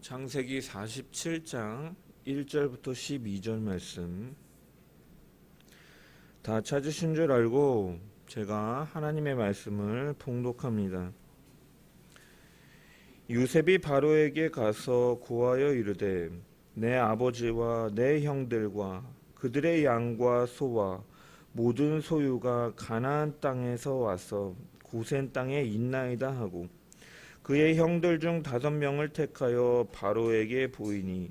창세기 47장 1절부터 12절 말씀 다 찾으신 줄 알고 제가 하나님의 말씀을 봉독합니다. 요셉이 바로에게 가서 고하여 이르되 내 아버지와 내 형들과 그들의 양과 소와 모든 소유가 가나안 땅에서 와서 고센 땅에 있나이다 하고 그의 형들 중 5명을 택하여 바로에게 보이니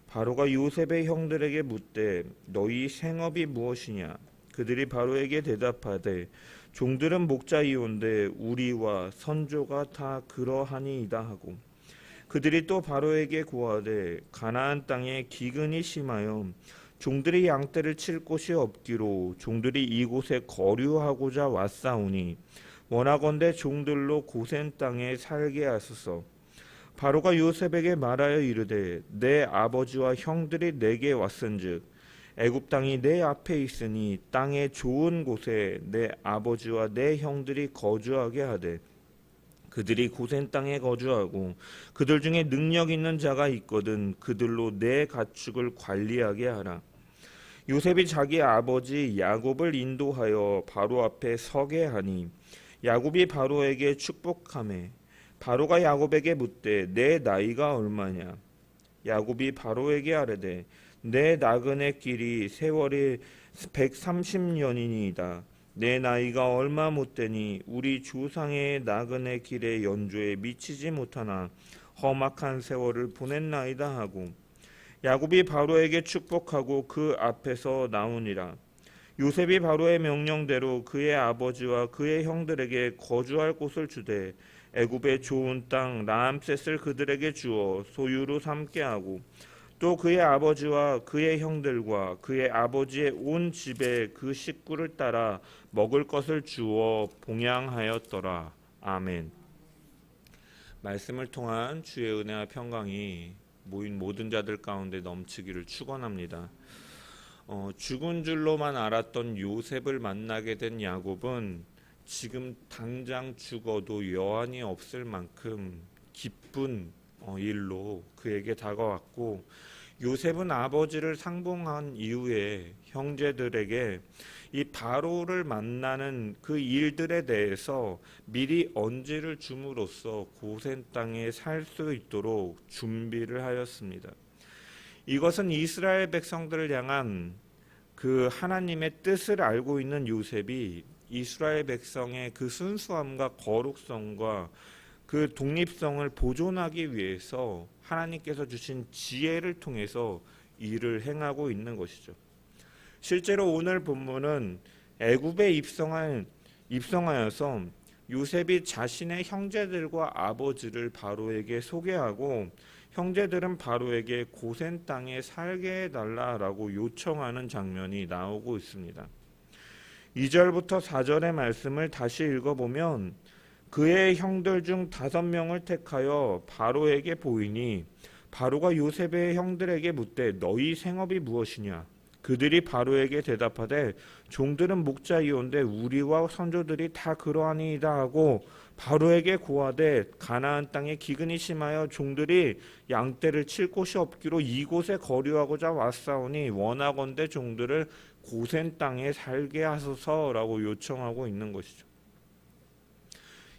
바로가 요셉의 형들에게 묻되 너희 생업이 무엇이냐? 그들이 바로에게 대답하되 종들은 목자이온데 우리와 선조가 다 그러하니이다 하고 그들이 또 바로에게 고하되 가나안 땅에 기근이 심하여 종들이 양떼를 칠 곳이 없기로 종들이 이곳에 거류하고자 왔사오니 원하건대 종들로 고센 땅에 살게 하소서. 바로가 요셉에게 말하여 이르되 내 아버지와 형들이 내게 왔은즉 애굽 땅이 내 앞에 있으니 땅의 좋은 곳에 내 아버지와 내 형들이 거주하게 하되 그들이 고센 땅에 거주하고 그들 중에 능력 있는 자가 있거든 그들로 내 가축을 관리하게 하라. 요셉이 자기 아버지 야곱을 인도하여 바로 앞에 서게 하니 야곱이 바로에게 축복하매 바로가 야곱에게 묻되 내 나이가 얼마냐? 야곱이 바로에게 아뢰되 내 나그네 길이 세월이 130년이니이다. 내 나이가 얼마 못되니 우리 조상의 나그네 길의 연조에 미치지 못하나 험악한 세월을 보냈나이다 하고 야곱이 바로에게 축복하고 그 앞에서 나오니라. 요셉이 바로의 명령대로 그의 아버지와 그의 형들에게 거주할 곳을 주되 애굽의 좋은 땅 라암셋을 그들에게 주어 소유로 삼게 하고 또 그의 아버지와 그의 형들과 그의 아버지의 온 집에 그 식구를 따라 먹을 것을 주어 봉양하였더라. 아멘. 말씀을 통한 주의 은혜와 평강이 모인 모든 자들 가운데 넘치기를 축원합니다. 죽은 줄로만 알았던 요셉을 만나게 된 야곱은 지금 당장 죽어도 여한이 없을 만큼 기쁜 일로 그에게 다가왔고 요셉은 아버지를 상봉한 이후에 형제들에게 이 바로를 만나는 그 일들에 대해서 미리 언지를 줌으로써 고센 땅에 살 수 있도록 준비를 하였습니다. 이것은 이스라엘 백성들을 향한 그 하나님의 뜻을 알고 있는 요셉이 이스라엘 백성의 그 순수함과 거룩성과 그 독립성을 보존하기 위해서 하나님께서 주신 지혜를 통해서 일을 행하고 있는 것이죠. 실제로 오늘 본문은 애굽에 입성하여서 요셉이 자신의 형제들과 아버지를 바로에게 소개하고 형제들은 바로에게 고센 땅에 살게 해달라라고 요청하는 장면이 나오고 있습니다. 2절부터 4절의 말씀을 다시 읽어보면 그의 형들 중 5명을 택하여 바로에게 보이니 바로가 요셉의 형들에게 묻되 너희 생업이 무엇이냐? 그들이 바로에게 대답하되 종들은 목자이온데 우리와 선조들이 다 그러하니이다 하고 바로에게 고하되 가나안 땅에 기근이 심하여 종들이 양떼를 칠 곳이 없기로 이곳에 거류하고자 왔사오니 원하건대 종들을 고센 땅에 살게 하소서라고 요청하고 있는 것이죠.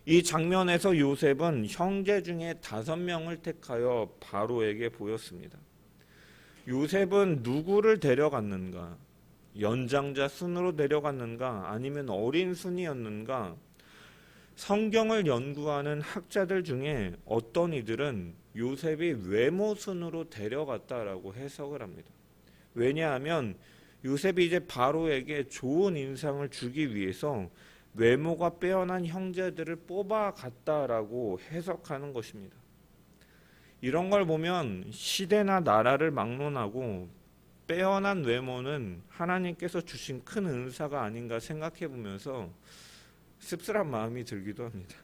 이 장면에서 요셉은 형제 중에 5명을 택하여 바로에게 보였습니다. 요셉은 누구를 데려갔는가? 연장자 순으로 데려갔는가? 아니면 어린 순이었는가? 성경을 연구하는 학자들 중에 어떤 이들은 요셉이 외모 순으로 데려갔다라고 해석을 합니다. 왜냐하면 요셉이 이제 바로에게 좋은 인상을 주기 위해서 외모가 빼어난 형제들을 뽑아갔다라고 해석하는 것입니다. 이런 걸 보면 시대나 나라를 막론하고 빼어난 외모는 하나님께서 주신 큰 은사가 아닌가 생각해 보면서 씁쓸한 마음이 들기도 합니다.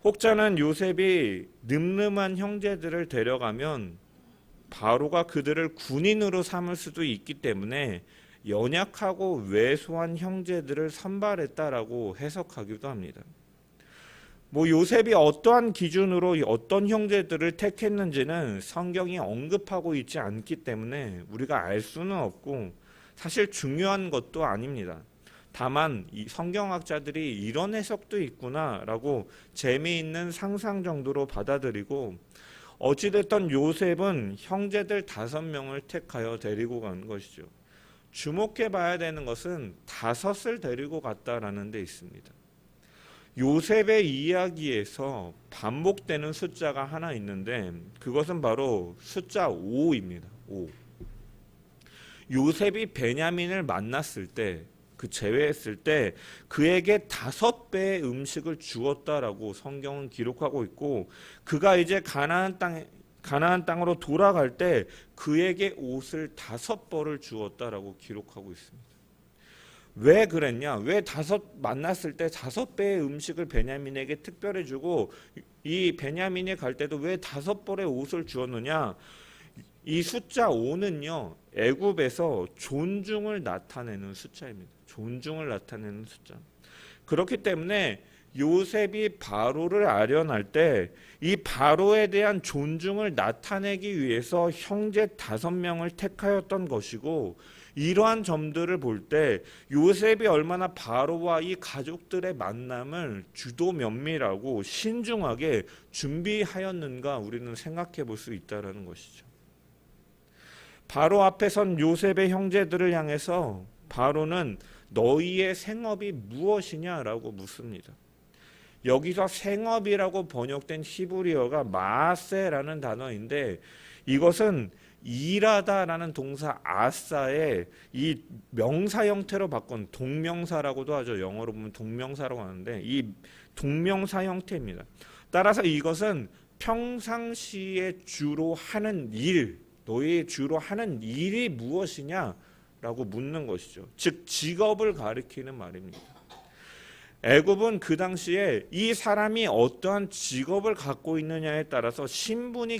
혹자는 요셉이 늠름한 형제들을 데려가면 바로가 그들을 군인으로 삼을 수도 있기 때문에 연약하고 왜소한 형제들을 선발했다라고 해석하기도 합니다. 요셉이 어떠한 기준으로 어떤 형제들을 택했는지는 성경이 언급하고 있지 않기 때문에 우리가 알 수는 없고 사실 중요한 것도 아닙니다. 다만 이 성경학자들이 이런 해석도 있구나라고 재미있는 상상 정도로 받아들이고, 어찌됐든 요셉은 형제들 5명을 택하여 데리고 간 것이죠. 주목해 봐야 되는 것은 5을 데리고 갔다라는 데 있습니다. 요셉의 이야기에서 반복되는 숫자가 하나 있는데 그것은 바로 숫자 5입니다. 5. 요셉이 베냐민을 만났을 때, 제외했을 때 그에게 5배의 음식을 주었다라고 성경은 기록하고 있고, 그가 이제 가나안 땅으로 돌아갈 때 그에게 옷을 5벌을 주었다라고 기록하고 있습니다. 왜 그랬냐? 왜 만났을 때 5배의 음식을 베냐민에게 특별히 주고 이 베냐민이 갈 때도 왜 5벌의 옷을 주었느냐? 이 숫자 5는요, 애굽에서 존중을 나타내는 숫자입니다. 존중을 나타내는 숫자. 그렇기 때문에 요셉이 바로를 아련할 때 이 바로에 대한 존중을 나타내기 위해서 형제 5명을 택하였던 것이고, 이러한 점들을 볼 때 요셉이 얼마나 바로와 이 가족들의 만남을 주도 면밀하고 신중하게 준비하였는가 우리는 생각해 볼 수 있다는 것이죠. 바로 앞에 선 요셉의 형제들을 향해서 바로는 너희의 생업이 무엇이냐라고 묻습니다. 여기서 생업이라고 번역된 히브리어가 마세라는 단어인데, 이것은 일하다라는 동사 아사의 이 명사 형태로 바꾼 동명사라고도 하죠. 영어로 보면 동명사라고 하는데 이 동명사 형태입니다. 따라서 이것은 평상시에 주로 하는 일, 너희 주로 하는 일이 무엇이냐라고 묻는 것이죠. 즉 직업을 가리키는 말입니다. 애굽은 그 당시에 이 사람이 어떠한 직업을 갖고 있느냐에 따라서 신분이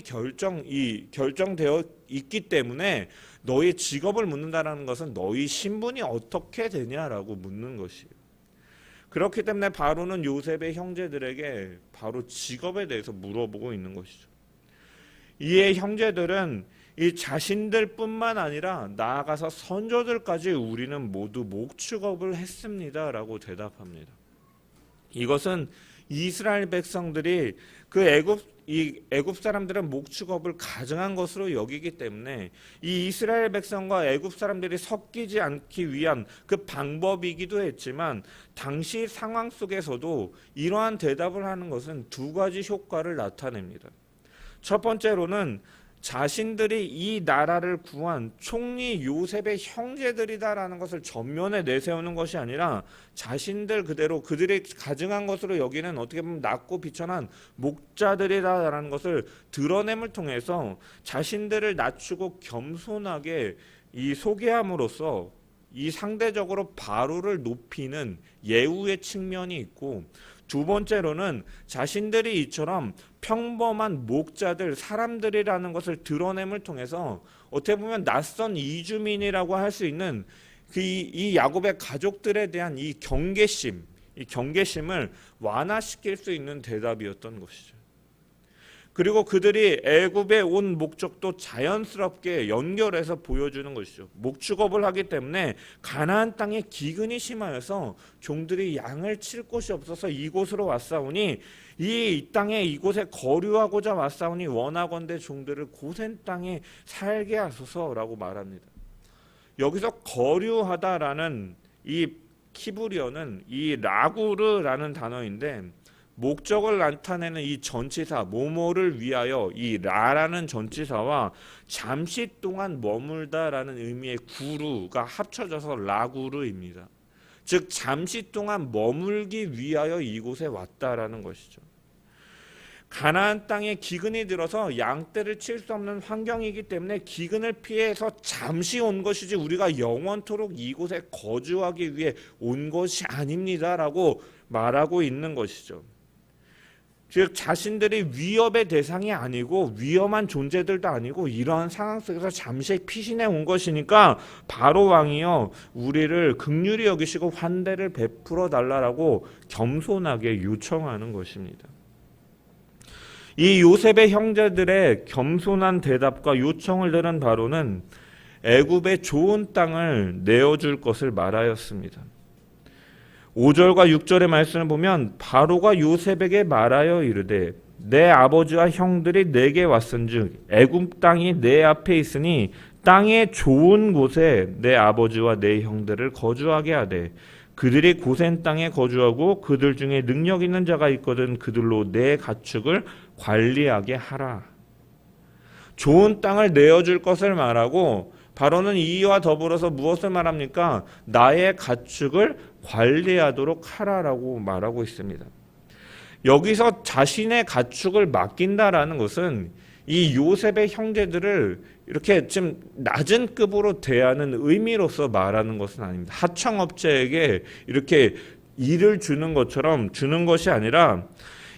결정되어 있기 때문에 너희 직업을 묻는다는 것은 너희 신분이 어떻게 되냐라고 묻는 것이에요. 그렇기 때문에 바로는 요셉의 형제들에게 바로 직업에 대해서 물어보고 있는 것이죠. 이에 형제들은 이 자신들뿐만 아니라 나아가서 선조들까지 우리는 모두 목축업을 했습니다라고 대답합니다. 이것은 이스라엘 백성들이 애굽 사람들은 목축업을 가증한 것으로 여기기 때문에 이 이스라엘 백성과 애굽 사람들이 섞이지 않기 위한 그 방법이기도 했지만, 당시 상황 속에서도 이러한 대답을 하는 것은 2가지 효과를 나타냅니다. 첫 번째로는 자신들이 이 나라를 구한 총리 요셉의 형제들이다라는 것을 전면에 내세우는 것이 아니라 자신들 그대로 그들이 가증한 것으로 여기는 어떻게 보면 낮고 비천한 목자들이다라는 것을 드러냄을 통해서 자신들을 낮추고 겸손하게 이 소개함으로써 이 상대적으로 바로를 높이는 예우의 측면이 있고, 2번째로는 자신들이 이처럼 평범한 목자들, 사람들이라는 것을 드러냄을 통해서 어떻게 보면 낯선 이주민이라고 할 수 있는 이 야곱의 가족들에 대한 이 경계심을 완화시킬 수 있는 대답이었던 것이죠. 그리고 그들이 애굽에 온 목적도 자연스럽게 연결해서 보여주는 것이죠. 목축업을 하기 때문에 가나안 땅에 기근이 심하여서 종들이 양을 칠 곳이 없어서 이곳으로 왔사오니 이 땅에 이곳에 거류하고자 왔사오니 원하건대 종들을 고센 땅에 살게 하소서라고 말합니다. 여기서 거류하다라는 이 히브리어는 이 라구르라는 단어인데, 목적을 나타내는 이 전치사 모모를 위하여 이 라라는 전치사와 잠시 동안 머물다라는 의미의 구루가 합쳐져서 라구르입니다. 즉 잠시 동안 머물기 위하여 이곳에 왔다라는 것이죠. 가나안 땅에 기근이 들어서 양떼를 칠 수 없는 환경이기 때문에 기근을 피해서 잠시 온 것이지 우리가 영원토록 이곳에 거주하기 위해 온 것이 아닙니다라고 말하고 있는 것이죠. 즉 자신들이 위협의 대상이 아니고 위험한 존재들도 아니고 이러한 상황 속에서 잠시 피신해 온 것이니까 바로 왕이여 우리를 긍휼히 여기시고 환대를 베풀어 달라라고 겸손하게 요청하는 것입니다. 이 요셉의 형제들의 겸손한 대답과 요청을 들은 바로는 애굽의 좋은 땅을 내어줄 것을 말하였습니다. 5절과 6절의 말씀을 보면 바로가 요셉에게 말하여 이르되 내 아버지와 형들이 내게 왔은즉 애굽 땅이 내 앞에 있으니 땅의 좋은 곳에 내 아버지와 내 형들을 거주하게 하되 그들이 고센 땅에 거주하고 그들 중에 능력 있는 자가 있거든 그들로 내 가축을 관리하게 하라. 좋은 땅을 내어줄 것을 말하고 바로는 이와 더불어서 무엇을 말합니까? 나의 가축을 관리하도록 하라라고 말하고 있습니다. 여기서 자신의 가축을 맡긴다라는 것은 이 요셉의 형제들을 이렇게 좀 낮은 급으로 대하는 의미로서 말하는 것은 아닙니다. 하청업체에게 이렇게 일을 주는 것처럼 주는 것이 아니라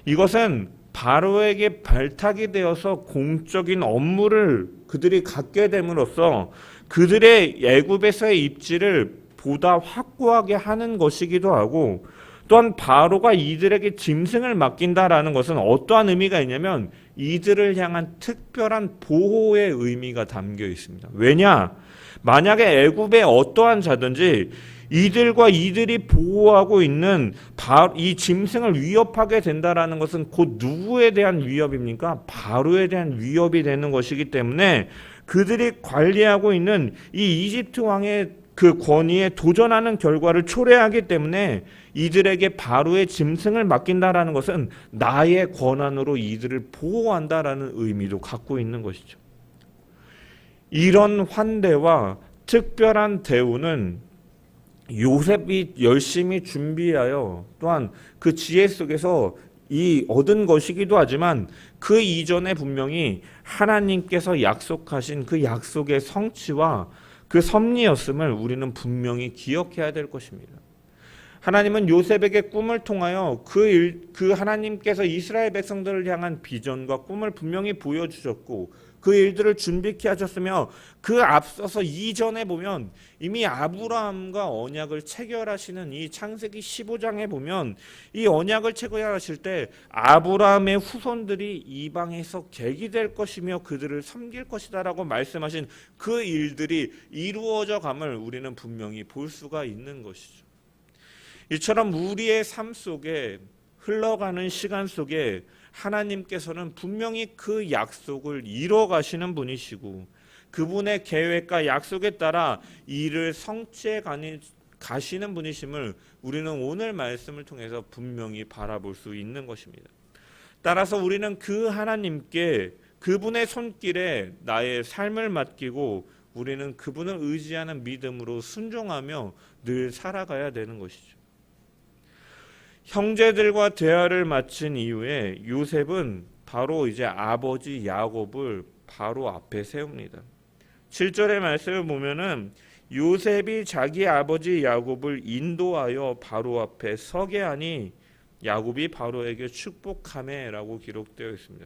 이것은 바로에게 발탁이 되어서 공적인 업무를 그들이 갖게 됨으로써 그들의 애굽에서의 입지를 보다 확고하게 하는 것이기도 하고 또한 바로가 이들에게 짐승을 맡긴다라는 것은 어떠한 의미가 있냐면 이들을 향한 특별한 보호의 의미가 담겨 있습니다. 왜냐? 만약에 애굽의 어떠한 자든지 이들과 이들이 보호하고 있는 이 짐승을 위협하게 된다라는 것은 곧 누구에 대한 위협입니까? 바로에 대한 위협이 되는 것이기 때문에 그들이 관리하고 있는 이 이집트 왕의 그 권위에 도전하는 결과를 초래하기 때문에 이들에게 바로의 짐승을 맡긴다라는 것은 나의 권한으로 이들을 보호한다라는 의미도 갖고 있는 것이죠. 이런 환대와 특별한 대우는 요셉이 열심히 준비하여 또한 그 지혜 속에서 이 얻은 것이기도 하지만 그 이전에 분명히 하나님께서 약속하신 그 약속의 성취와 그 섭리였음을 우리는 분명히 기억해야 될 것입니다. 하나님은 요셉에게 꿈을 통하여 그 하나님께서 이스라엘 백성들을 향한 비전과 꿈을 분명히 보여주셨고 그 일들을 준비케 하셨으며 그 앞서서 이전에 보면 이미 아브라함과 언약을 체결하시는 이 창세기 15장에 보면 이 언약을 체결하실 때 아브라함의 후손들이 이방에서 객이 것이며 그들을 섬길 것이다라고 말씀하신 그 일들이 이루어져 감을 우리는 분명히 볼 수가 있는 것이죠. 이처럼 우리의 삶 속에 흘러가는 시간 속에 하나님께서는 분명히 그 약속을 이뤄 가시는 분이시고 그분의 계획과 약속에 따라 일을 성취해 가시는 분이심을 우리는 오늘 말씀을 통해서 분명히 바라볼 수 있는 것입니다. 따라서 우리는 그 하나님께 그분의 손길에 나의 삶을 맡기고 우리는 그분을 의지하는 믿음으로 순종하며 늘 살아가야 되는 것이죠. 형제들과 대화를 마친 이후에 요셉은 바로 이제 아버지 야곱을 바로 앞에 세웁니다. 7절의 말씀을 보면은 요셉이 자기 아버지 야곱을 인도하여 바로 앞에 서게 하니 야곱이 바로에게 축복하매라고 기록되어 있습니다.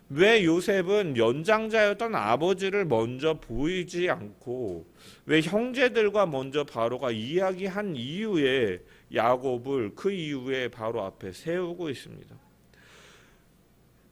왜 요셉은 연장자였던 아버지를 먼저 보이지 않고 왜 형제들과 먼저 바로가 이야기한 이후에 야곱을 그 이후에 바로 앞에 세우고 있습니다.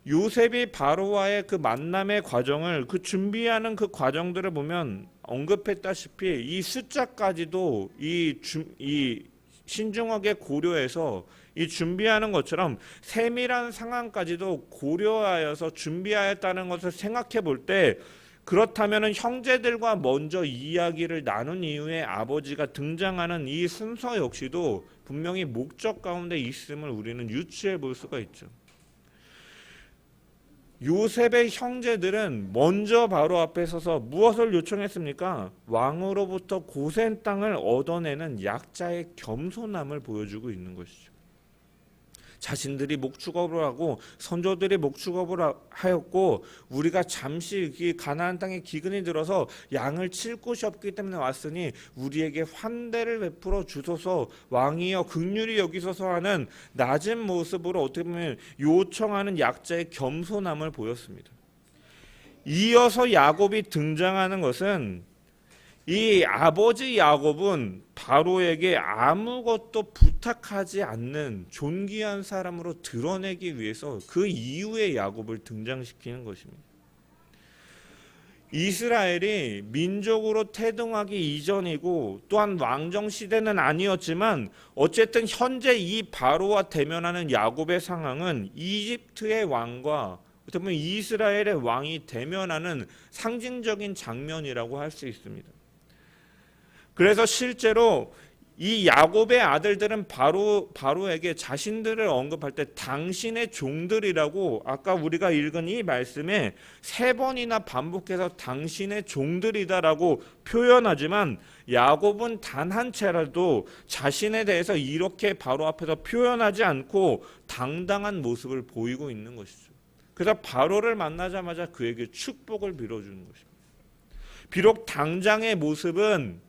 요셉이 바로와의 그 만남의 과정을 그 준비하는 그 과정들을 보면 언급했다시피 이 숫자까지도 이 신중하게 고려해서 이 준비하는 것처럼 세밀한 상황까지도 고려하여서 준비하였다는 것을 생각해 볼 때 그렇다면 형제들과 먼저 이야기를 나눈 이후에 아버지가 등장하는 이 순서 역시도 분명히 목적 가운데 있음을 우리는 유추해 볼 수가 있죠. 요셉의 형제들은 먼저 바로 앞에 서서 무엇을 요청했습니까? 왕으로부터 고센 땅을 얻어내는 약자의 겸손함을 보여주고 있는 것이죠. 자신들이 목축업을 하고 선조들이 목축업을 하였고 우리가 잠시 이 가나안 땅에 기근이 들어서 양을 칠 곳이 없기 때문에 왔으니 우리에게 환대를 베풀어 주소서 왕이여 긍휼히 여기소서 하는 낮은 모습으로 어떻게 보면 요청하는 약자의 겸손함을 보였습니다. 이어서 야곱이 등장하는 것은 이 아버지 야곱은 바로에게 아무것도 부탁하지 않는 존귀한 사람으로 드러내기 위해서 그 이후의 야곱을 등장시키는 것입니다. 이스라엘이 민족으로 태동하기 이전이고 또한 왕정 시대는 아니었지만 어쨌든 현재 이 바로와 대면하는 야곱의 상황은 이집트의 왕과 어떻게 보면 이스라엘의 왕이 대면하는 상징적인 장면이라고 할 수 있습니다. 그래서 실제로 이 야곱의 아들들은 바로에게 자신들을 언급할 때 당신의 종들이라고 아까 우리가 읽은 이 말씀에 3번이나 반복해서 당신의 종들이다라고 표현하지만 야곱은 단 한 차례도 자신에 대해서 이렇게 바로 앞에서 표현하지 않고 당당한 모습을 보이고 있는 것이죠. 그래서 바로를 만나자마자 그에게 축복을 빌어주는 것입니다. 비록 당장의 모습은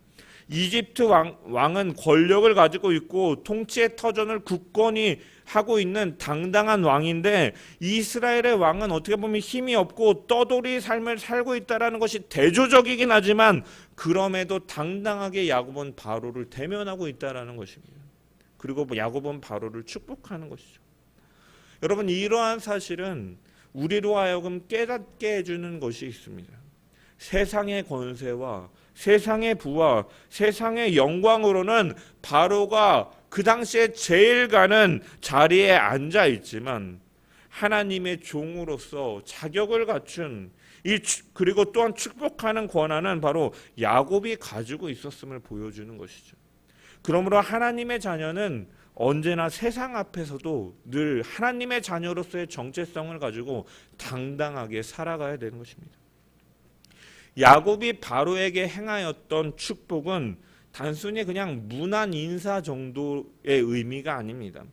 이집트 왕은 권력을 가지고 있고 통치의 터전을 굳건히 하고 있는 당당한 왕인데 이스라엘의 왕은 어떻게 보면 힘이 없고 떠돌이 삶을 살고 있다는 것이 대조적이긴 하지만 그럼에도 당당하게 야곱은 바로를 대면하고 있다는 것입니다. 그리고 야곱은 바로를 축복하는 것이죠. 여러분, 이러한 사실은 우리로 하여금 깨닫게 해주는 것이 있습니다. 세상의 권세와 세상의 부와 세상의 영광으로는 바로가 그 당시에 제일 가는 자리에 앉아 있지만 하나님의 종으로서 자격을 갖춘 그리고 또한 축복하는 권한은 바로 야곱이 가지고 있었음을 보여주는 것이죠. 그러므로 하나님의 자녀는 언제나 세상 앞에서도 늘 하나님의 자녀로서의 정체성을 가지고 당당하게 살아가야 되는 것입니다. 야곱이 바로에게 행하였던 축복은 단순히 그냥 문안 인사 정도의 의미가 아닙니다.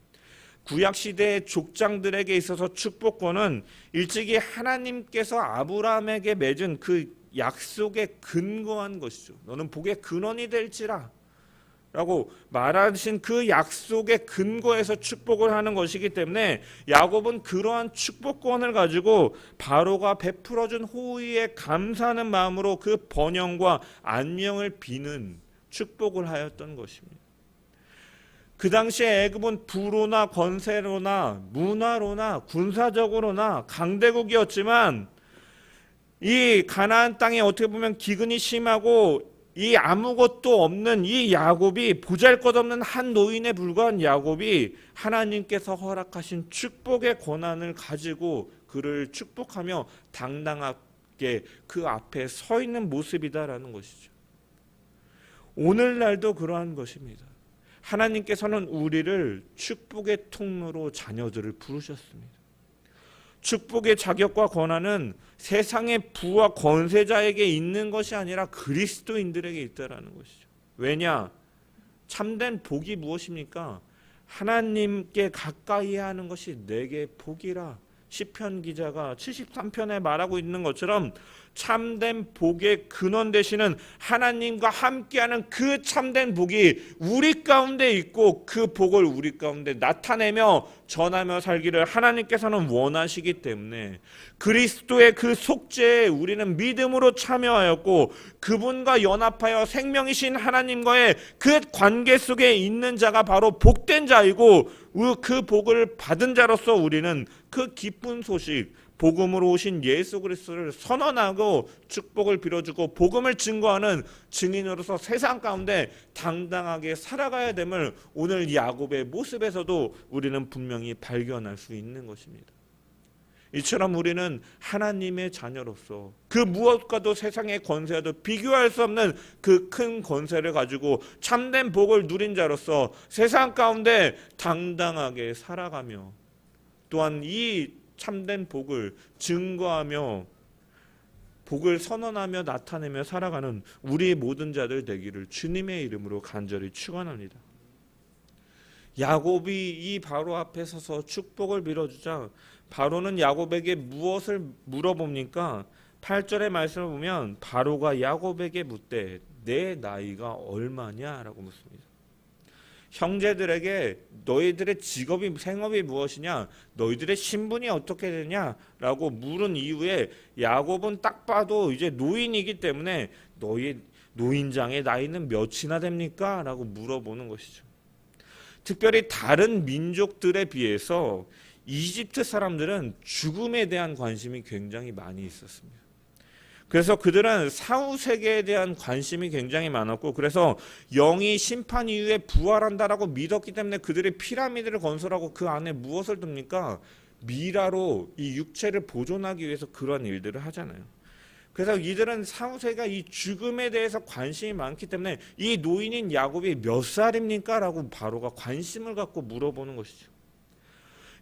구약시대의 족장들에게 있어서 축복권은 일찍이 하나님께서 아브라함에게 맺은 그 약속에 근거한 것이죠. 너는 복의 근원이 될지라 라고 말하신 그 약속의 근거에서 축복을 하는 것이기 때문에 야곱은 그러한 축복권을 가지고 바로가 베풀어준 호의에 감사하는 마음으로 그 번영과 안녕을 비는 축복을 하였던 것입니다. 그 당시에 애굽은 부로나 권세로나 문화로나 군사적으로나 강대국이었지만 이 가나안 땅에 어떻게 보면 기근이 심하고 이 아무것도 없는 이 야곱이 보잘것없는 한 노인에 불과한 야곱이 하나님께서 허락하신 축복의 권한을 가지고 그를 축복하며 당당하게 그 앞에 서 있는 모습이다라는 것이죠. 오늘날도 그러한 것입니다. 하나님께서는 우리를 축복의 통로로 자녀들을 부르셨습니다. 축복의 자격과 권한은 세상의 부와 권세자에게 있는 것이 아니라 그리스도인들에게 있다라는 것이죠. 왜냐? 참된 복이 무엇입니까? 하나님께 가까이 하는 것이 내게 복이라. 시편 기자가 73편에 말하고 있는 것처럼 참된 복의 근원 되시는 하나님과 함께하는 그 참된 복이 우리 가운데 있고 그 복을 우리 가운데 나타내며 전하며 살기를 하나님께서는 원하시기 때문에 그리스도의 그 속죄에 우리는 믿음으로 참여하였고 그분과 연합하여 생명이신 하나님과의 그 관계 속에 있는 자가 바로 복된 자이고 그 복을 받은 자로서 우리는 그 기쁜 소식 복음으로 오신 예수 그리스도를 선언하고 축복을 빌어주고 복음을 증거하는 증인으로서 세상 가운데 당당하게 살아가야 됨을 오늘 야곱의 모습에서도 우리는 분명히 발견할 수 있는 것입니다. 이처럼 우리는 하나님의 자녀로서 그 무엇과도 세상의 권세와도 비교할 수 없는 그 큰 권세를 가지고 참된 복을 누린 자로서 세상 가운데 당당하게 살아가며 또한 이 참된 복을 증거하며 복을 선언하며 나타내며 살아가는 우리 모든 자들 되기를 주님의 이름으로 간절히 축원합니다. 야곱이 이 바로 앞에 서서 축복을 빌어주자 바로는 야곱에게 무엇을 물어봅니까? 8절의 말씀을 보면 바로가 야곱에게 묻되 내 나이가 얼마냐? 라고 묻습니다. 형제들에게 너희들의 직업이 생업이 무엇이냐? 너희들의 신분이 어떻게 되냐? 라고 물은 이후에 야곱은 딱 봐도 이제 노인이기 때문에 너희 노인장의 나이는 몇이나 됩니까? 라고 물어보는 것이죠. 특별히 다른 민족들에 비해서 이집트 사람들은 죽음에 대한 관심이 굉장히 많이 있었습니다. 그래서 그들은 사후 세계에 대한 관심이 굉장히 많았고, 그래서 영이 심판 이후에 부활한다라고 믿었기 때문에 그들이 피라미드를 건설하고 그 안에 무엇을 둡니까? 미라로 이 육체를 보존하기 위해서 그런 일들을 하잖아요. 그래서 이들은 사후 세계가 이 죽음에 대해서 관심이 많기 때문에 이 노인인 야곱이 몇 살입니까? 라고 바로가 관심을 갖고 물어보는 것이죠.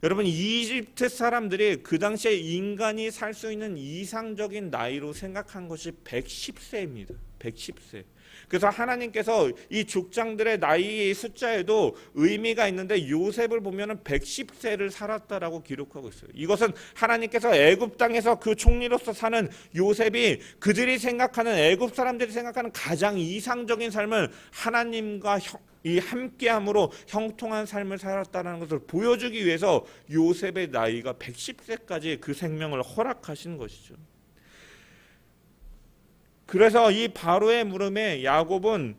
여러분, 이집트 사람들이 그 당시에 인간이 살 수 있는 이상적인 나이로 생각한 것이 110세입니다. 110세. 그래서 하나님께서 이 족장들의 나이의 숫자에도 의미가 있는데 요셉을 보면은 110세를 살았다라고 기록하고 있어요. 이것은 하나님께서 애굽 땅에서 그 총리로서 사는 요셉이 그들이 생각하는 애굽 사람들이 생각하는 가장 이상적인 삶을 하나님과 이 함께함으로 형통한 삶을 살았다는 것을 보여주기 위해서 요셉의 나이가 110세까지 그 생명을 허락하신 것이죠. 그래서 이 바로의 물음에 야곱은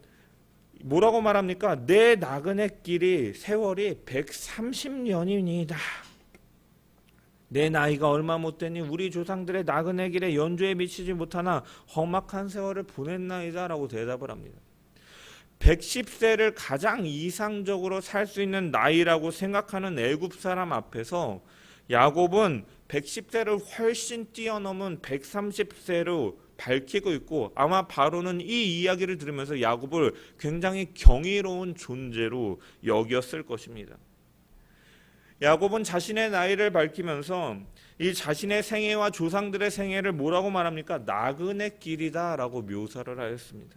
뭐라고 말합니까? 내 나그네 길이 세월이 130년이니이다. 내 나이가 얼마 못되니 우리 조상들의 나그네 길에 연조에 미치지 못하나 험악한 세월을 보냈나이다 라고 대답을 합니다. 110세를 가장 이상적으로 살 수 있는 나이라고 생각하는 애굽 사람 앞에서 야곱은 110세를 훨씬 뛰어넘은 130세로 밝히고 있고, 아마 바로는 이 이야기를 들으면서 야곱을 굉장히 경이로운 존재로 여겼을 것입니다. 야곱은 자신의 나이를 밝히면서 이 자신의 생애와 조상들의 생애를 뭐라고 말합니까? 나그네 길이다 라고 묘사를 하였습니다.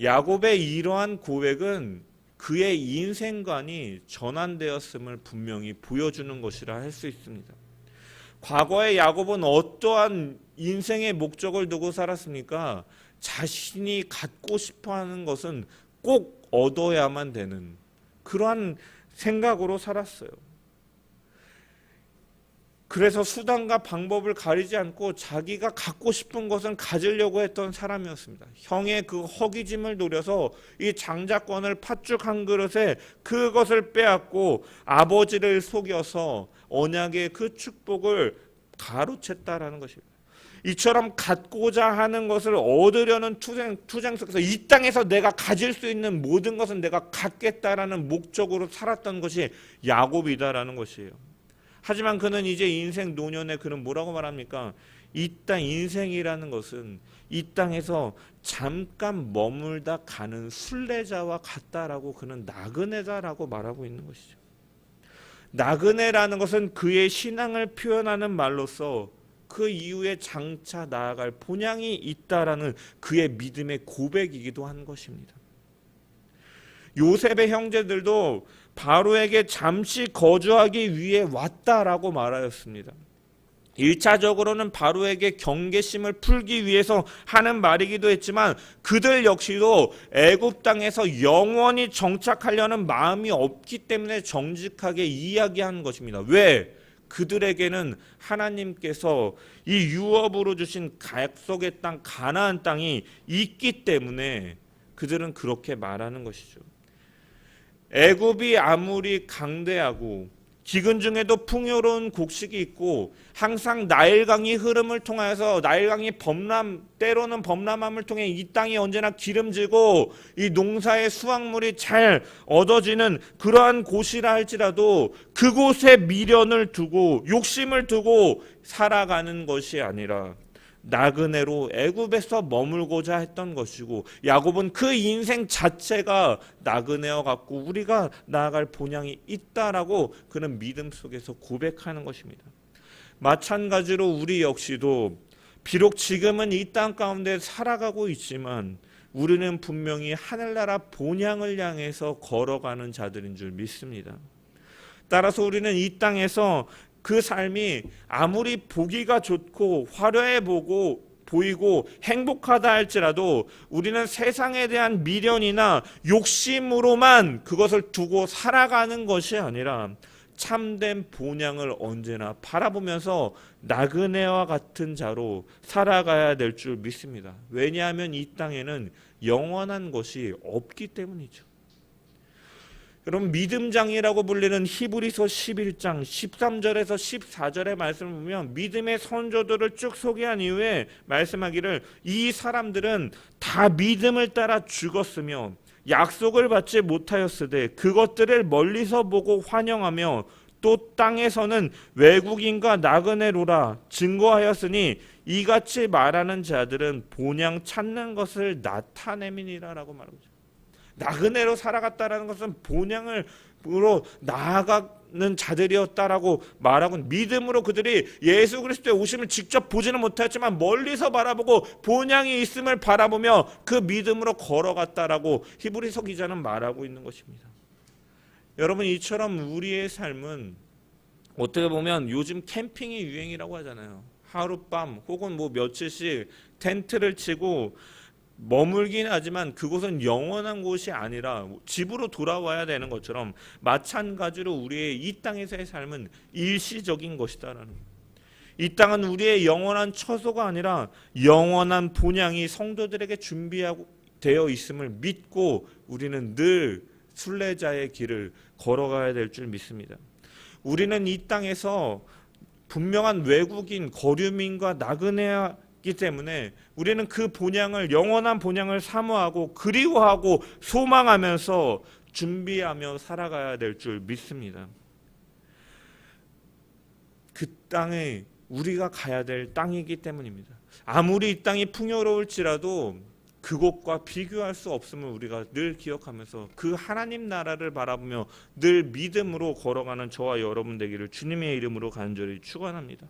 야곱의 이러한 고백은 그의 인생관이 전환되었음을 분명히 보여주는 것이라 할 수 있습니다. 과거의 야곱은 어떠한 인생의 목적을 두고 살았습니까? 자신이 갖고 싶어하는 것은 꼭 얻어야만 되는 그러한 생각으로 살았어요. 그래서 수단과 방법을 가리지 않고 자기가 갖고 싶은 것은 가지려고 했던 사람이었습니다. 형의 그 허기짐을 노려서 이 장자권을 팥죽 한 그릇에 그것을 빼앗고 아버지를 속여서 언약의 그 축복을 가로챘다라는 것입니다. 이처럼 갖고자 하는 것을 얻으려는 투쟁 속에서 이 땅에서 내가 가질 수 있는 모든 것은 내가 갖겠다라는 목적으로 살았던 것이 야곱이다라는 것이에요. 하지만 그는 이제 인생 노년에 그는 뭐라고 말합니까? 이 땅 인생이라는 것은 이 땅에서 잠깐 머물다 가는 순례자와 같다라고 그는 나그네다라고 말하고 있는 것이죠. 나그네라는 것은 그의 신앙을 표현하는 말로서 그 이후에 장차 나아갈 본향이 있다라는 그의 믿음의 고백이기도 한 것입니다. 요셉의 형제들도 바로에게 잠시 거주하기 위해 왔다라고 말하였습니다. 1차적으로는 바로에게 경계심을 풀기 위해서 하는 말이기도 했지만 그들 역시도 애굽 땅에서 영원히 정착하려는 마음이 없기 때문에 정직하게 이야기하는 것입니다. 왜? 그들에게는 하나님께서 이 유업으로 주신 약속의 땅 가나안 땅이 있기 때문에 그들은 그렇게 말하는 것이죠. 애굽이 아무리 강대하고 기근 중에도 풍요로운 곡식이 있고 항상 나일강이 흐름을 통하여서 나일강이 때로는 범람함을 통해 이 땅이 언제나 기름지고 이 농사의 수확물이 잘 얻어지는 그러한 곳이라 할지라도 그곳에 미련을 두고 욕심을 두고 살아가는 것이 아니라 나그네로 애굽에서 머물고자 했던 것이고, 야곱은 그 인생 자체가 나그네와 같고 우리가 나아갈 본향이 있다라고 그는 믿음 속에서 고백하는 것입니다. 마찬가지로 우리 역시도 비록 지금은 이 땅 가운데 살아가고 있지만 우리는 분명히 하늘나라 본향을 향해서 걸어가는 자들인 줄 믿습니다. 따라서 우리는 이 땅에서 그 삶이 아무리 보기가 좋고 화려해 보이고 행복하다 할지라도 우리는 세상에 대한 미련이나 욕심으로만 그것을 두고 살아가는 것이 아니라 참된 본향을 언제나 바라보면서 나그네와 같은 자로 살아가야 될 줄 믿습니다. 왜냐하면 이 땅에는 영원한 것이 없기 때문이죠. 여러분, 믿음장이라고 불리는 히브리서 11장 13절에서 14절의 말씀을 보면 믿음의 선조들을 쭉 소개한 이후에 말씀하기를 이 사람들은 다 믿음을 따라 죽었으며 약속을 받지 못하였으되 그것들을 멀리서 보고 환영하며 또 땅에서는 외국인과 나그네로라 증거하였으니 이같이 말하는 자들은 본향 찾는 것을 나타내미니라라고 말합니다. 나그네로 살아갔다라는 것은 본향으로 나아가는 자들이었다라고 말하고 믿음으로 그들이 예수 그리스도의 오심을 직접 보지는 못했지만 멀리서 바라보고 본향이 있음을 바라보며 그 믿음으로 걸어갔다라고 히브리서 기자는 말하고 있는 것입니다. 여러분, 이처럼 우리의 삶은 어떻게 보면 요즘 캠핑이 유행이라고 하잖아요. 하룻밤 혹은 며칠씩 텐트를 치고 머물긴 하지만 그곳은 영원한 곳이 아니라 집으로 돌아와야 되는 것처럼 마찬가지로 우리의 이 땅에서의 삶은 일시적인 것이다라는 거예요. 이 땅은 우리의 영원한 처소가 아니라 영원한 본향이 성도들에게 준비되어 있음을 믿고 우리는 늘 순례자의 길을 걸어가야 될 줄 믿습니다. 우리는 이 땅에서 분명한 외국인, 거류민과 나그네이기 때문에 우리는 그 본향을, 영원한 본향을 사모하고 그리워하고 소망하면서 준비하며 살아가야 될 줄 믿습니다. 그 땅에 우리가 가야 될 땅이기 때문입니다. 아무리 이 땅이 풍요로울지라도 그곳과 비교할 수 없음을 우리가 늘 기억하면서 그 하나님 나라를 바라보며 늘 믿음으로 걸어가는 저와 여러분 되기를 주님의 이름으로 간절히 축원합니다.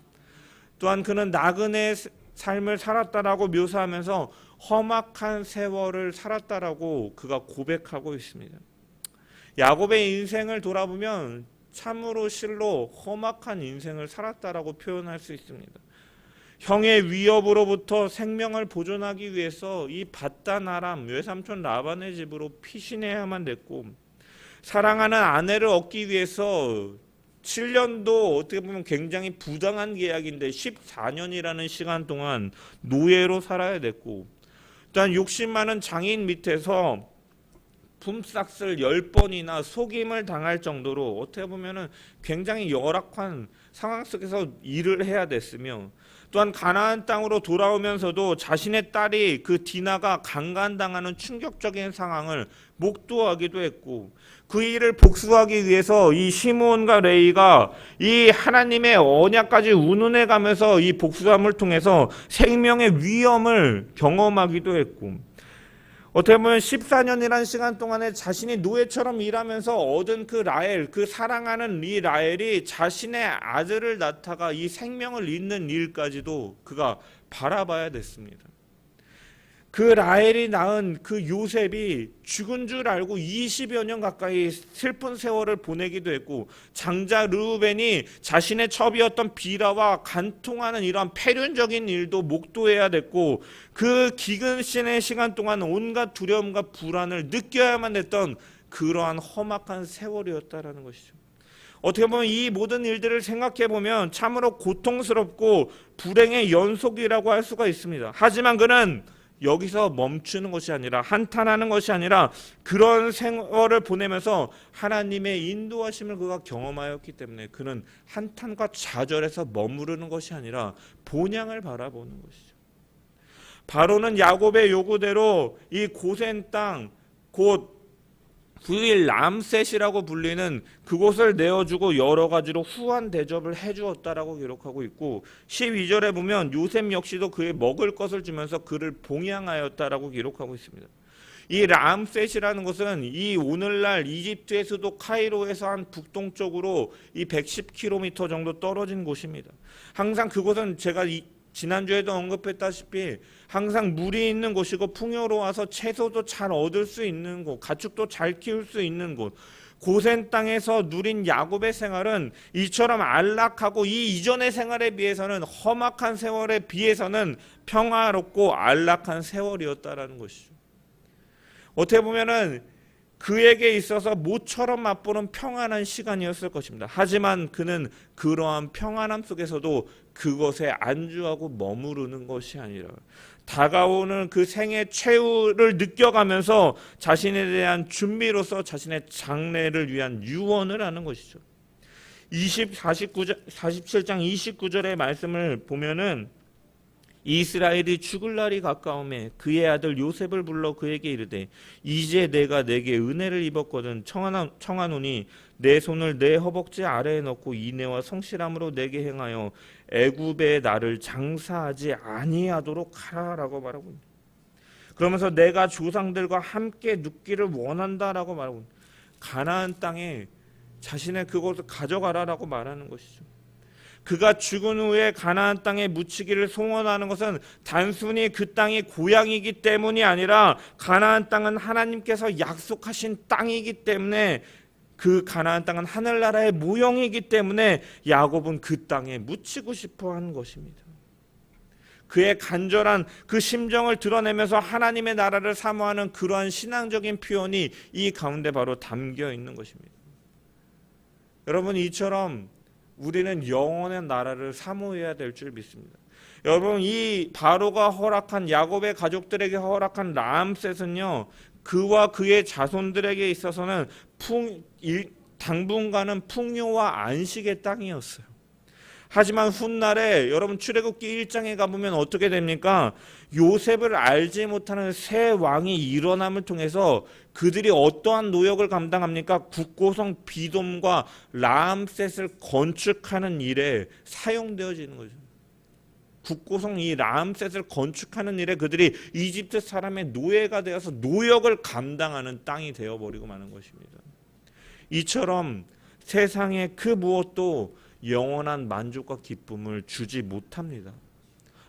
또한 그는 나그네의 삶을 살았다라고 묘사하면서 험악한 세월을 살았다라고 그가 고백하고 있습니다. 야곱의 인생을 돌아보면 참으로 실로 험악한 인생을 살았다라고 표현할 수 있습니다. 형의 위협으로부터 생명을 보존하기 위해서 이 밧단 아람 외삼촌 라반의 집으로 피신해야만 됐고, 사랑하는 아내를 얻기 위해서 7년도 어떻게 보면 굉장히 부당한 계약인데 14년이라는 시간 동안 노예로 살아야 됐고, 또한 욕심 많은 장인 밑에서 품삯을 10번이나 속임을 당할 정도로 어떻게 보면 굉장히 열악한 상황 속에서 일을 해야 됐으며, 또한 가나안 땅으로 돌아오면서도 자신의 딸이 그 디나가 강간당하는 충격적인 상황을 목도하기도 했고, 그 일을 복수하기 위해서 이 시므온과 레위가 이 하나님의 언약까지 운운해 가면서 이 복수함을 통해서 생명의 위험을 경험하기도 했고, 어떻게 보면 14년이라는 시간 동안에 자신이 노예처럼 일하면서 얻은 그 라헬, 그 사랑하는 이 라헬이 자신의 아들을 낳다가 이 생명을 잇는 일까지도 그가 바라봐야 됐습니다. 그 라헬이 낳은 그 요셉이 죽은 줄 알고 20여 년 가까이 슬픈 세월을 보내기도 했고, 장자 르우벤이 자신의 첩이었던 비라와 간통하는 이러한 폐륜적인 일도 목도해야 됐고, 그 기근신의 시간 동안 온갖 두려움과 불안을 느껴야만 했던 그러한 험악한 세월이었다라는 것이죠. 어떻게 보면 이 모든 일들을 생각해 보면 참으로 고통스럽고 불행의 연속이라고 할 수가 있습니다. 하지만 그는 여기서 멈추는 것이 아니라, 한탄하는 것이 아니라, 그런 생활을 보내면서 하나님의 인도하심을 그가 경험하였기 때문에 그는 한탄과 좌절에서 머무르는 것이 아니라 본향을 바라보는 것이죠. 바로는 야곱의 요구대로 이 고센 땅, 곧 부일 람셋이라고 불리는 그곳을 내어주고 여러 가지로 후한 대접을 해주었다라고 기록하고 있고, 12절에 보면 요셉 역시도 그의 먹을 것을 주면서 그를 봉양하였다라고 기록하고 있습니다. 이 람셋이라는 것은 이 오늘날 이집트의 수도 카이로에서 한 북동쪽으로 이 110km 정도 떨어진 곳입니다. 항상 그곳은 제가 지난주에도 언급했다시피 항상 물이 있는 곳이고 풍요로워서 채소도 잘 얻을 수 있는 곳, 가축도 잘 키울 수 있는 곳, 고센 땅에서 누린 야곱의 생활은 이처럼 안락하고 이 이전의 생활에 비해서는, 험악한 세월에 비해서는 평화롭고 안락한 세월이었다라는 것이죠. 어떻게 보면은 그에게 있어서 모처럼 맛보는 평안한 시간이었을 것입니다. 하지만 그는 그러한 평안함 속에서도 그것에 안주하고 머무르는 것이 아니라 다가오는 그 생의 최후를 느껴가면서 자신에 대한 준비로서 자신의 장래를 위한 유언을 하는 것이죠. 47장 29절의 말씀을 보면은 이스라엘이 죽을 날이 가까우매 그의 아들 요셉을 불러 그에게 이르되 이제 내가 내게 은혜를 입었거든 청하노니 내 손을 내 허벅지 아래에 넣고 인애와 성실함으로 내게 행하여 애굽의 나를 장사하지 아니하도록 하라라고 말하고 있습니다. 그러면서 내가 조상들과 함께 눕기를 원한다라고 말하고 있습니다. 가나안 땅에 자신의 그곳을 가져가라라고 말하는 것이죠. 그가 죽은 후에 가나안 땅에 묻히기를 소원하는 것은 단순히 그 땅이 고향이기 때문이 아니라 가나안 땅은 하나님께서 약속하신 땅이기 때문에, 그 가나안 땅은 하늘나라의 모형이기 때문에 야곱은 그 땅에 묻히고 싶어 하는 것입니다. 그의 간절한 그 심정을 드러내면서 하나님의 나라를 사모하는 그러한 신앙적인 표현이 이 가운데 바로 담겨 있는 것입니다. 여러분, 이처럼 우리는 영원한 나라를 사모해야 될 줄 믿습니다. 여러분, 이 바로가 허락한, 야곱의 가족들에게 허락한 라암셋은요, 그와 그의 자손들에게 있어서는 당분간은 풍요와 안식의 땅이었어요. 하지만 훗날에 여러분 출애굽기 1장에 가보면 어떻게 됩니까? 요셉을 알지 못하는 새 왕이 일어남을 통해서 그들이 어떠한 노역을 감당합니까? 국고성 비돔과 라암셋을 건축하는 일에 사용되어지는 거죠. 국고성 이 라암셋을 건축하는 일에 그들이 이집트 사람의 노예가 되어서 노역을 감당하는 땅이 되어버리고 마는 것입니다. 이처럼 세상의 그 무엇도 영원한 만족과 기쁨을 주지 못합니다.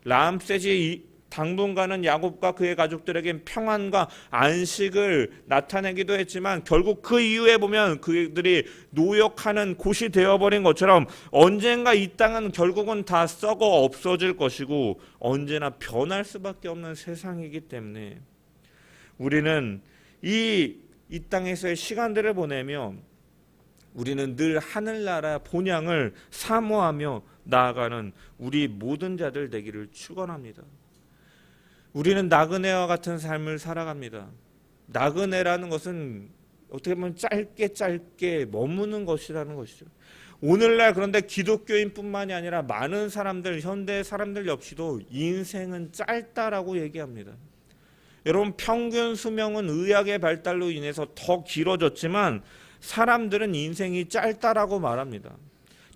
라암셋이 당분간은 야곱과 그의 가족들에게 평안과 안식을 나타내기도 했지만 결국 그 이후에 보면 그들이 노역하는 곳이 되어버린 것처럼 언젠가 이 땅은 결국은 다 썩어 없어질 것이고 언제나 변할 수밖에 없는 세상이기 때문에 우리는 이 땅에서의 시간들을 보내며 우리는 늘 하늘나라 본향을 사모하며 나아가는 우리 모든 자들 되기를 축원합니다. 우리는 나그네와 같은 삶을 살아갑니다. 나그네라는 것은 어떻게 보면 짧게 머무는 것이라는 것이죠. 오늘날 그런데 기독교인뿐만이 아니라 많은 사람들, 현대 사람들 역시도 인생은 짧다라고 얘기합니다. 여러분, 평균 수명은 의학의 발달로 인해서 더 길어졌지만 사람들은 인생이 짧다라고 말합니다.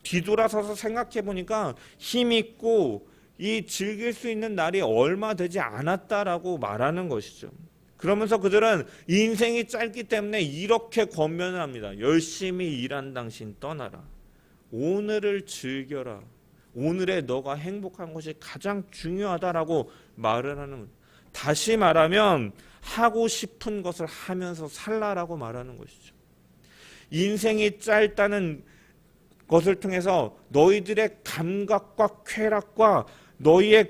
뒤돌아서서 생각해 보니까 힘있고 이 즐길 수 있는 날이 얼마 되지 않았다라고 말하는 것이죠. 그러면서 그들은 인생이 짧기 때문에 이렇게 권면을 합니다. 열심히 일한 당신 떠나라. 오늘을 즐겨라. 오늘의 너가 행복한 것이 가장 중요하다라고 말을 하는 거예요. 다시 말하면 하고 싶은 것을 하면서 살라라고 말하는 것이죠. 인생이 짧다는 것을 통해서 너희들의 감각과 쾌락과 너희의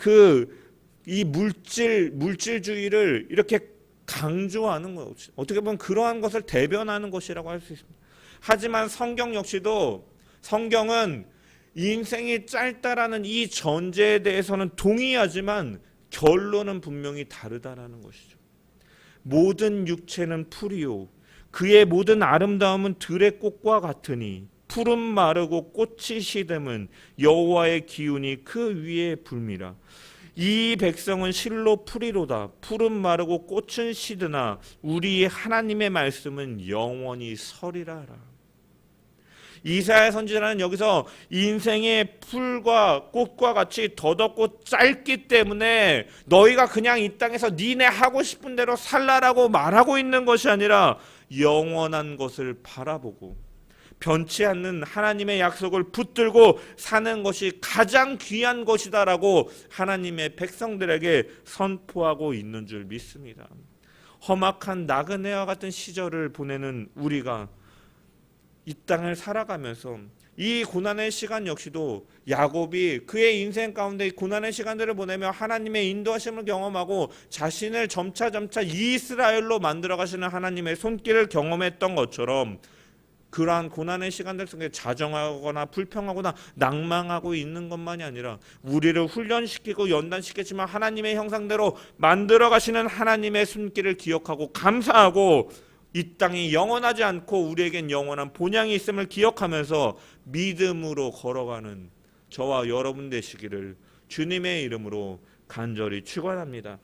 이 물질주의를 이렇게 강조하는 것, 어떻게 보면 그러한 것을 대변하는 것이라고 할 수 있습니다. 하지만 성경 역시도 성경은 인생이 짧다라는 이 전제에 대해서는 동의하지만 결론은 분명히 다르다라는 것이죠. 모든 육체는 풀이요 그의 모든 아름다움은 들의 꽃과 같으니 푸른 마르고 꽃이 시듬은 여호와의 기운이 그 위에 불미라. 이 백성은 실로 풀이로다. 푸른 마르고 꽃은 시드나 우리 하나님의 말씀은 영원히 서리라 하라. 이사야 선지자는 여기서 인생의 풀과 꽃과 같이 더덥고 짧기 때문에 너희가 그냥 이 땅에서 니네 하고 싶은 대로 살라라고 말하고 있는 것이 아니라 영원한 것을 바라보고 변치 않는 하나님의 약속을 붙들고 사는 것이 가장 귀한 것이다라고 하나님의 백성들에게 선포하고 있는 줄 믿습니다. 험악한 나그네와 같은 시절을 보내는 우리가 이 땅을 살아가면서 이 고난의 시간 역시도 야곱이 그의 인생 가운데 고난의 시간들을 보내며 하나님의 인도하심을 경험하고 자신을 점차 이스라엘로 만들어 가시는 하나님의 손길을 경험했던 것처럼 그러한 고난의 시간들 속에 자정하거나 불평하거나 낭망하고 있는 것만이 아니라 우리를 훈련시키고 연단시켰지만 하나님의 형상대로 만들어 가시는 하나님의 손길을 기억하고 감사하고 이 땅이 영원하지 않고 우리에겐 영원한 본향이 있음을 기억하면서 믿음으로 걸어가는 저와 여러분 되시기를 주님의 이름으로 간절히 축원합니다.